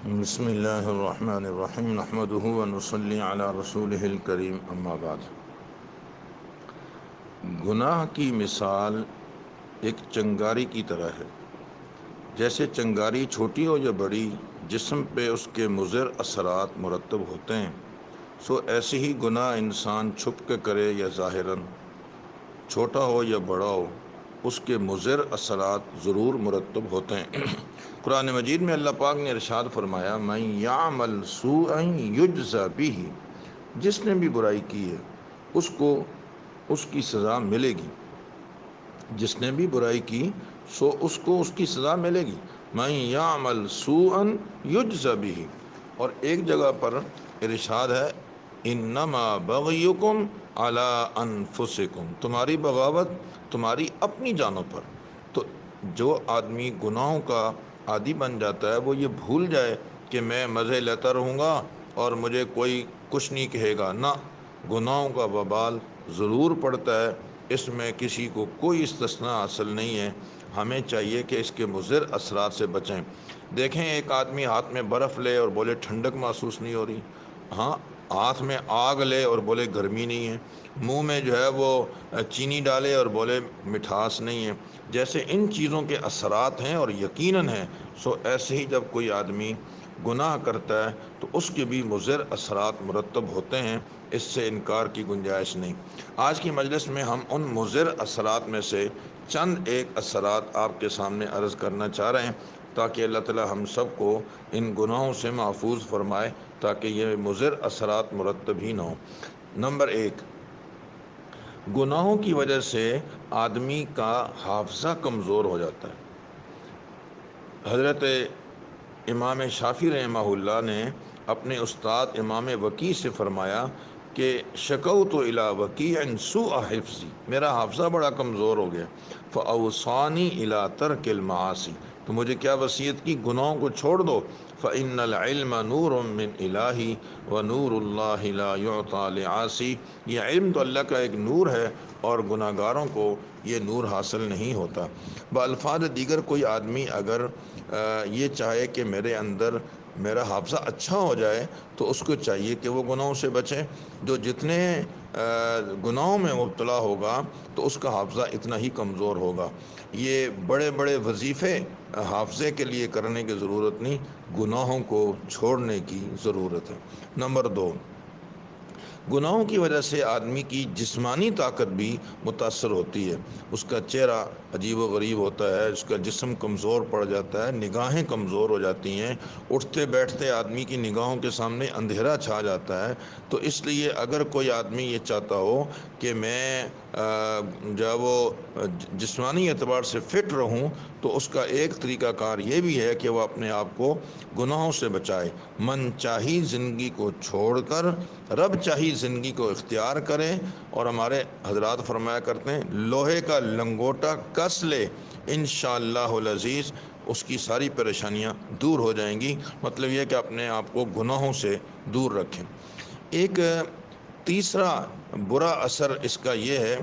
بسم اللہ الرحمن الرحیم نحمدہ ونصلی علی رسولہ الکریم اما بعد۔ گناہ کی مثال ایک چنگاری کی طرح ہے۔ جیسے چنگاری چھوٹی ہو یا بڑی، جسم پہ اس کے مضر اثرات مرتب ہوتے ہیں، سو ایسے ہی گناہ انسان چھپ کے کرے یا ظاہراً، چھوٹا ہو یا بڑا ہو، اس کے مضر اثرات ضرور مرتب ہوتے ہیں۔ قرآن مجید میں اللہ پاک نے ارشاد فرمایا، مَن یعمل سوءا یجز بہ، جس نے بھی برائی کی ہے اس کو اس کی سزا ملے گی۔ جس نے بھی برائی کی سو اس کو اس کی سزا ملے گی۔ مَن یعمل سوءا یجز بہ، اور ایک جگہ پر ارشاد ہے، انما بغیکم علی انفسکم، تمہاری بغاوت تمہاری اپنی جانوں پر۔ تو جو آدمی گناہوں کا عادی بن جاتا ہے وہ یہ بھول جائے کہ میں مزے لیتا رہوں گا اور مجھے کوئی کچھ نہیں کہے گا، نہ، گناہوں کا وبال ضرور پڑتا ہے، اس میں کسی کو کوئی استثناء حاصل نہیں ہے۔ ہمیں چاہیے کہ اس کے مضر اثرات سے بچیں۔ دیکھیں، ایک آدمی ہاتھ میں برف لے اور بولے ٹھنڈک محسوس نہیں ہو رہی، ہاں، ہاتھ میں آگ لے اور بولے گرمی نہیں ہے، منہ میں جو ہے وہ چینی ڈالے اور بولے مٹھاس نہیں ہے۔ جیسے ان چیزوں کے اثرات ہیں اور یقیناً ہیں، سو ایسے ہی جب کوئی آدمی گناہ کرتا ہے تو اس کے بھی مضر اثرات مرتب ہوتے ہیں، اس سے انکار کی گنجائش نہیں۔ آج کی مجلس میں ہم ان مضر اثرات میں سے چند ایک اثرات آپ کے سامنے عرض کرنا چاہ رہے ہیں، تاکہ اللہ تعالی ہم سب کو ان گناہوں سے محفوظ فرمائے، تاکہ یہ مضر اثرات مرتب ہی نہ ہوں۔ نمبر ایک، گناہوں کی وجہ سے آدمی کا حافظہ کمزور ہو جاتا ہے۔ حضرت امام شافعی رحمہ اللہ نے اپنے استاد امام وکیع سے فرمایا کہ شکوت الی وکیع سوء حفظی، میرا حافظہ بڑا کمزور ہو گیا، فاوصانی الی ترک المعاصی، تو مجھے کیا وصیت کی، گناہوں کو چھوڑ دو، فإن العلم نور من الہ ونور اللہ لا یعطی لعاصی، یہ علم تو اللہ کا ایک نور ہے اور گناہ گاروں کو یہ نور حاصل نہیں ہوتا۔ بالفاظ دیگر، کوئی آدمی اگر یہ چاہے کہ میرے اندر میرا حافظہ اچھا ہو جائے تو اس کو چاہیے کہ وہ گناہوں سے بچے۔ جو جتنے گناہوں میں مبتلا ہوگا تو اس کا حافظہ اتنا ہی کمزور ہوگا۔ یہ بڑے بڑے وظیفے حافظے کے لیے کرنے کی ضرورت نہیں، گناہوں کو چھوڑنے کی ضرورت ہے۔ نمبر دو، گناہوں کی وجہ سے آدمی کی جسمانی طاقت بھی متاثر ہوتی ہے۔ اس کا چہرہ عجیب و غریب ہوتا ہے، اس کا جسم کمزور پڑ جاتا ہے، نگاہیں کمزور ہو جاتی ہیں، اٹھتے بیٹھتے آدمی کی نگاہوں کے سامنے اندھیرا چھا جاتا ہے۔ تو اس لیے اگر کوئی آدمی یہ چاہتا ہو کہ میں جو ہے وہ جسمانی اعتبار سے فٹ رہوں، تو اس کا ایک طریقہ کار یہ بھی ہے کہ وہ اپنے آپ کو گناہوں سے بچائے۔ من چاہی زندگی کو چھوڑ کر رب چاہی زندگی کو اختیار کرے، اور ہمارے حضرات فرمایا کرتے ہیں، لوہے کا لنگوٹا کس لے انشاءاللہ العزیز، اس کی ساری پریشانیاں دور ہو جائیں گی۔ مطلب یہ کہ اپنے آپ کو گناہوں سے دور رکھیں۔ ایک تیسرا برا اثر اس کا یہ ہے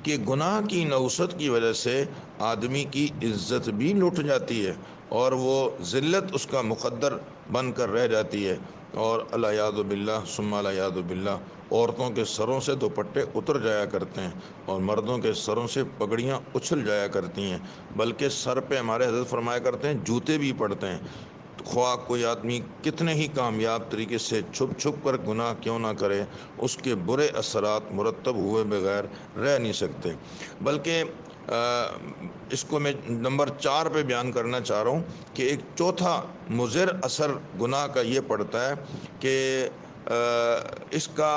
کہ گناہ کی نوسط کی وجہ سے آدمی کی عزت بھی لٹ جاتی ہے اور وہ ذلت اس کا مقدر بن کر رہ جاتی ہے، اور العیاذ باللہ ثم العیاذ باللہ، عورتوں کے سروں سے دوپٹے اتر جایا کرتے ہیں اور مردوں کے سروں سے پگڑیاں اچھل جایا کرتی ہیں، بلکہ سر پہ ہمارے حضرت فرمایا کرتے ہیں جوتے بھی پڑتے ہیں۔ خواہ کوئی آدمی کتنے ہی کامیاب طریقے سے چھپ چھپ کر گناہ کیوں نہ کرے، اس کے برے اثرات مرتب ہوئے بغیر رہ نہیں سکتے۔ بلکہ اس کو میں نمبر 4 پہ بیان کرنا چاہ رہا ہوں کہ ایک چوتھا مضر اثر گناہ کا یہ پڑتا ہے کہ اس کا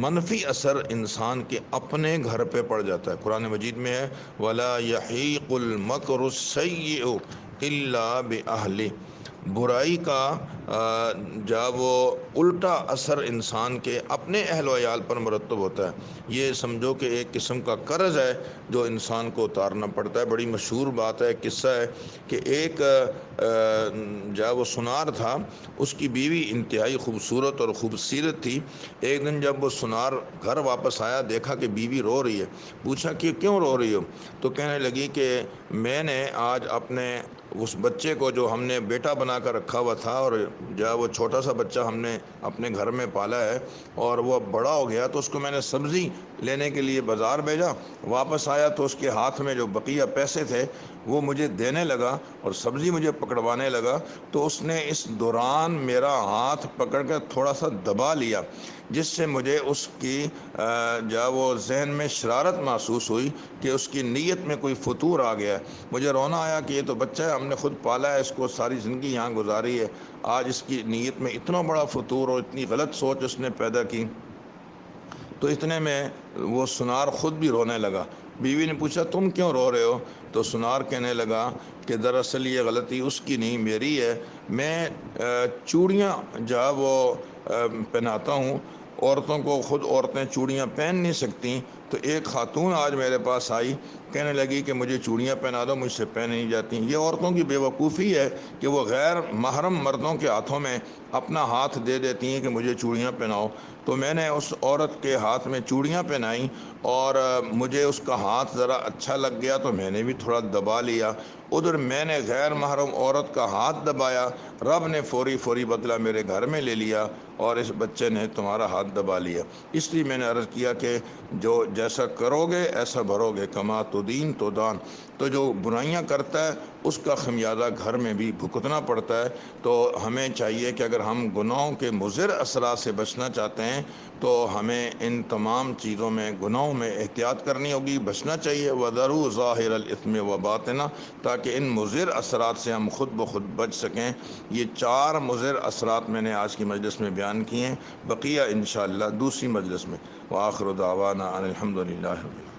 منفی اثر انسان کے اپنے گھر پہ پڑ جاتا ہے۔ قرآن مجید میں ہے، وَلَا يَحِيقُ الْمَكْرُ السَّيِّئُ إِلَّا بِأَهْلِهِ، برائی کا جب وہ الٹا اثر انسان کے اپنے اہل و عیال پر مرتب ہوتا ہے، یہ سمجھو کہ ایک قسم کا قرض ہے جو انسان کو اتارنا پڑتا ہے۔ بڑی مشہور بات ہے، قصہ ہے کہ ایک جب وہ سنار تھا، اس کی بیوی انتہائی خوبصورت اور خوبصیرت تھی۔ ایک دن جب وہ سنار گھر واپس آیا، دیکھا کہ بیوی رو رہی ہے، پوچھا کہ کیوں رو رہی ہو؟ تو کہنے لگی کہ میں نے آج اپنے اس بچے کو جو ہم نے بیٹا بنا کر رکھا ہوا تھا، اور جو وہ چھوٹا سا بچہ ہم نے اپنے گھر میں پالا ہے، اور وہ اب بڑا ہو گیا، تو اس کو میں نے سبزی لینے کے لیے بازار بھیجا، واپس آیا تو اس کے ہاتھ میں جو بقیہ پیسے تھے وہ مجھے دینے لگا اور سبزی مجھے پکڑوانے لگا، تو اس نے اس دوران میرا ہاتھ پکڑ کر تھوڑا سا دبا لیا، جس سے مجھے اس کی جب وہ ذہن میں شرارت محسوس ہوئی کہ اس کی نیت میں کوئی فتور آ گیا ہے۔ مجھے رونا آیا کہ یہ تو بچہ ہے، ہم نے خود پالا ہے، اس کو ساری زندگی یہاں گزاری ہے، آج اس کی نیت میں اتنا بڑا فتور اور اتنی غلط سوچ اس نے پیدا کی۔ تو اتنے میں وہ سنار خود بھی رونے لگا۔ بیوی نے پوچھا تم کیوں رو رہے ہو؟ تو سنار کہنے لگا کہ دراصل یہ غلطی اس کی نہیں میری ہے، میں چوڑیاں جب وہ پہناتا ہوں، عورتوں کو خود عورتیں چوڑیاں پہن نہیں سکتی، تو ایک خاتون آج میرے پاس آئی، کہنے لگی کہ مجھے چوڑیاں پہنا دو، مجھ سے پہن نہیں جاتی۔ یہ عورتوں کی بے وقوفی ہے کہ وہ غیر محرم مردوں کے ہاتھوں میں اپنا ہاتھ دے دیتی ہیں کہ مجھے چوڑیاں پہناؤ۔ تو میں نے اس عورت کے ہاتھ میں چوڑیاں پہنائیں، اور مجھے اس کا ہاتھ ذرا اچھا لگ گیا تو میں نے بھی تھوڑا دبا لیا۔ ادھر میں نے غیر محرم عورت کا ہاتھ دبایا، رب نے فوری بدلہ میرے گھر میں لے لیا، اور اس بچے نے تمہارا ہاتھ دبا لیا۔ اس لیے میں نے عرض کیا کہ جو جیسا کرو گے ایسا بھرو گے، کما تو دین تو دان۔ تو جو برائیاں کرتا ہے اس کا خمیازہ گھر میں بھی بھگتنا پڑتا ہے۔ تو ہمیں چاہیے کہ اگر ہم گناہوں کے مضر اثرات سے بچنا چاہتے ہیں تو ہمیں ان تمام چیزوں میں، گناہوں میں احتیاط کرنی ہوگی، بچنا چاہیے۔ وَذَرُوا ظَاهِرَ الْإِثْمِ وَبَاطِنَهُ، تاکہ ان مضر اثرات سے ہم خود بخود بچ سکیں۔ یہ 4 مضر اثرات میں نے آج کی مجلس میں بیان کیے ہیں، بقیہ انشاءاللہ دوسری مجلس میں۔ وآخر دعوانا ان الحمد للہ رب العالمین۔